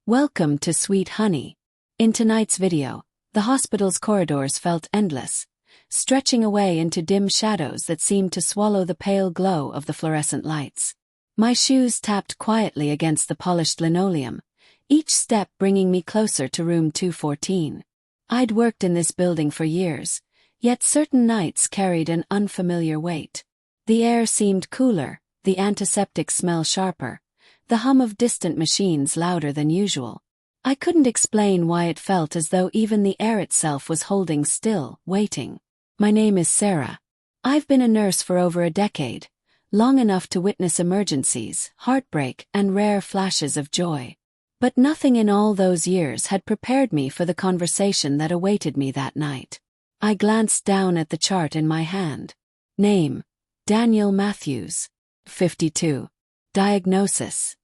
Welcome to Sweet Honey. In tonight's video, the hospital's corridors felt endless, stretching away into dim shadows that seemed to swallow the pale glow of the fluorescent lights. My shoes tapped quietly against the polished linoleum, each step bringing me closer to room 214. I'd worked in this building for years, yet certain nights carried an unfamiliar weight. The air seemed cooler, the antiseptic smell sharper, the hum of distant machines louder than usual. I couldn't explain why it felt as though even the air itself was holding still, waiting. My name is Sarah. I've been a nurse for over a decade, long enough to witness emergencies, heartbreak, and rare flashes of joy. But nothing in all those years had prepared me for the conversation that awaited me that night. I glanced down at the chart in my hand. Name: Daniel Matthews. 52. Diagnosis: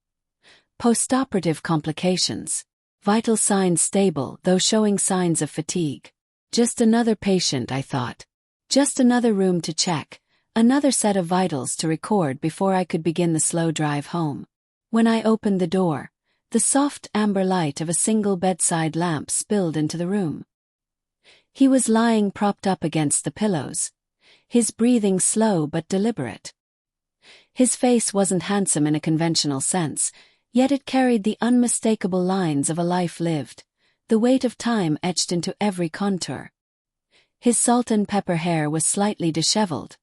postoperative complications. Vital signs stable, though showing signs of fatigue. Just another patient, I thought. Just another room to check, another set of vitals to record before I could begin the slow drive home. When I opened the door, the soft amber light of a single bedside lamp spilled into the room. He was lying propped up against the pillows, his breathing slow but deliberate. His face wasn't handsome in a conventional sense, yet it carried the unmistakable lines of a life lived, the weight of time etched into every contour. His salt and pepper hair was slightly disheveled,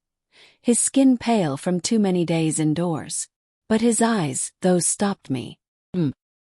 his skin pale from too many days indoors. But his eyes, those stopped me.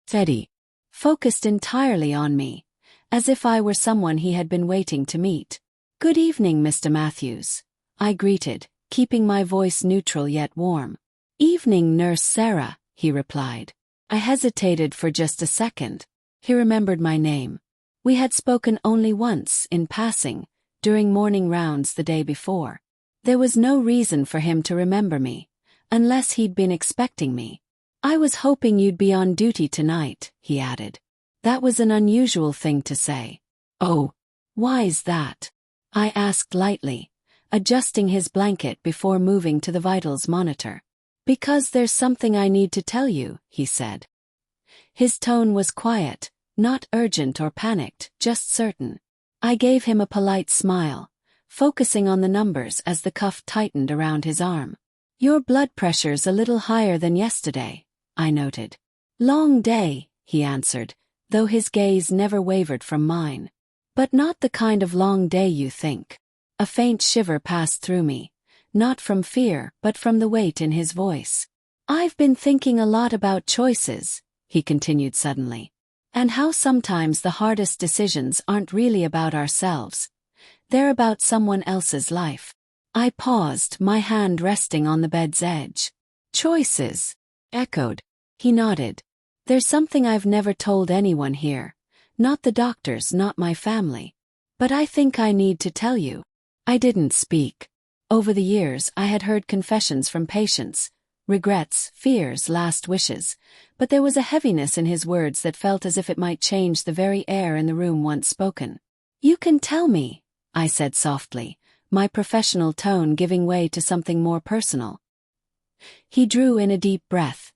Steady. Focused entirely on me, as if I were someone he had been waiting to meet. "Good evening, Mr. Matthews," I greeted, keeping my voice neutral yet warm. "Evening, Nurse Sarah," he replied. I hesitated for just a second. He remembered my name. We had spoken only once, in passing, during morning rounds the day before. There was no reason for him to remember me, unless he'd been expecting me. "I was hoping you'd be on duty tonight," he added. That was an unusual thing to say. "Oh, why's that?" I asked lightly, adjusting his blanket before moving to the vitals monitor. "Because there's something I need to tell you," he said. His tone was quiet, not urgent or panicked, just certain. I gave him a polite smile, focusing on the numbers as the cuff tightened around his arm. "Your blood pressure's a little higher than yesterday," I noted. "Long day," he answered, though his gaze never wavered from mine. "But not the kind of long day you think." A faint shiver passed through me, not from fear but from the weight in his voice. "I've been thinking a lot about choices," he continued suddenly, "and how sometimes the hardest decisions aren't really about ourselves. They're about someone else's life." I paused, my hand resting on the bed's edge. "Choices?" echoed. He nodded. "There's something I've never told anyone here. Not the doctors, not my family. But I think I need to tell you." I didn't speak. Over the years I had heard confessions from patients, regrets, fears, last wishes, but there was a heaviness in his words that felt as if it might change the very air in the room once spoken. "You can tell me," I said softly, my professional tone giving way to something more personal. He drew in a deep breath,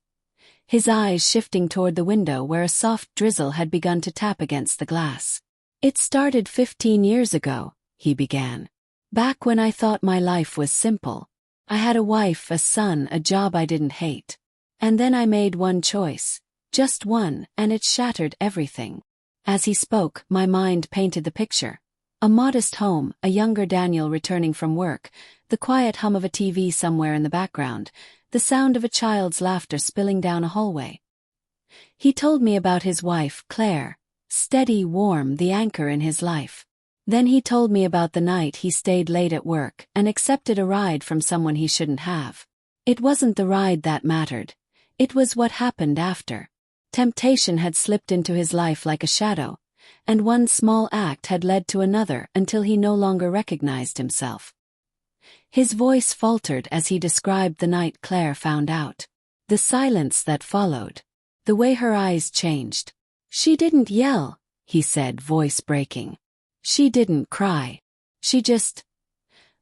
his eyes shifting toward the window where a soft drizzle had begun to tap against the glass. "It started 15 years ago," he began. "Back when I thought my life was simple. I had a wife, a son, a job I didn't hate. And then I made one choice, just one, and it shattered everything." As he spoke, my mind painted the picture. A modest home, a younger Daniel returning from work, the quiet hum of a TV somewhere in the background, the sound of a child's laughter spilling down a hallway. He told me about his wife, Claire, steady, warm, the anchor in his life. Then he told me about the night he stayed late at work and accepted a ride from someone he shouldn't have. It wasn't the ride that mattered. It was what happened after. Temptation had slipped into his life like a shadow, and one small act had led to another until he no longer recognized himself. His voice faltered as he described the night Claire found out. The silence that followed. The way her eyes changed. "She didn't yell," he said, voice breaking. "She didn't cry. She just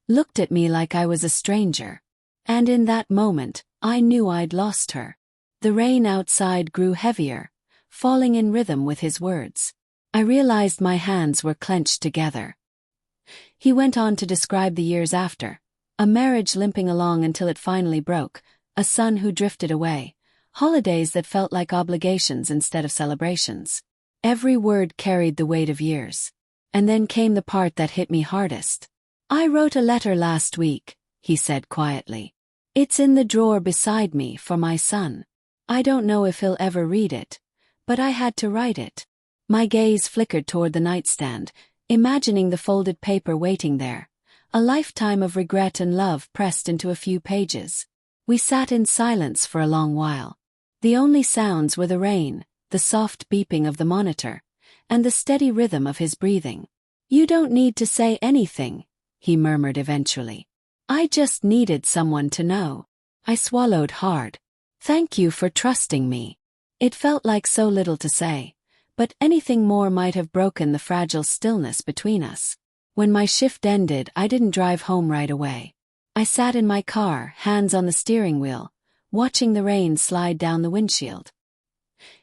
looked at me like I was a stranger. And in that moment, I knew I'd lost her." The rain outside grew heavier, falling in rhythm with his words. I realized my hands were clenched together. He went on to describe the years after. A marriage limping along until it finally broke, a son who drifted away, holidays that felt like obligations instead of celebrations. Every word carried the weight of years. And then came the part that hit me hardest. "I wrote a letter last week," he said quietly. "It's in the drawer beside me for my son. I don't know if he'll ever read it, but I had to write it." My gaze flickered toward the nightstand, imagining the folded paper waiting there, a lifetime of regret and love pressed into a few pages. We sat in silence for a long while. The only sounds were the rain, the soft beeping of the monitor, and the steady rhythm of his breathing. "You don't need to say anything," he murmured eventually. "I just needed someone to know." I swallowed hard. "Thank you for trusting me." It felt like so little to say, but anything more might have broken the fragile stillness between us. When my shift ended, I didn't drive home right away. I sat in my car, hands on the steering wheel, watching the rain slide down the windshield.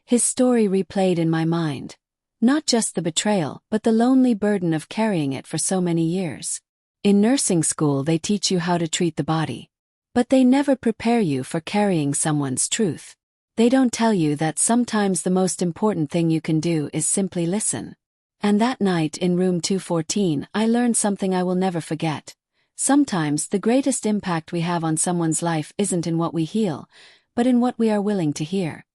His story replayed in my mind. Not just the betrayal, but the lonely burden of carrying it for so many years. In nursing school they teach you how to treat the body. But they never prepare you for carrying someone's truth. They don't tell you that sometimes the most important thing you can do is simply listen. And that night in room 214, I learned something I will never forget. Sometimes the greatest impact we have on someone's life isn't in what we heal, but in what we are willing to hear.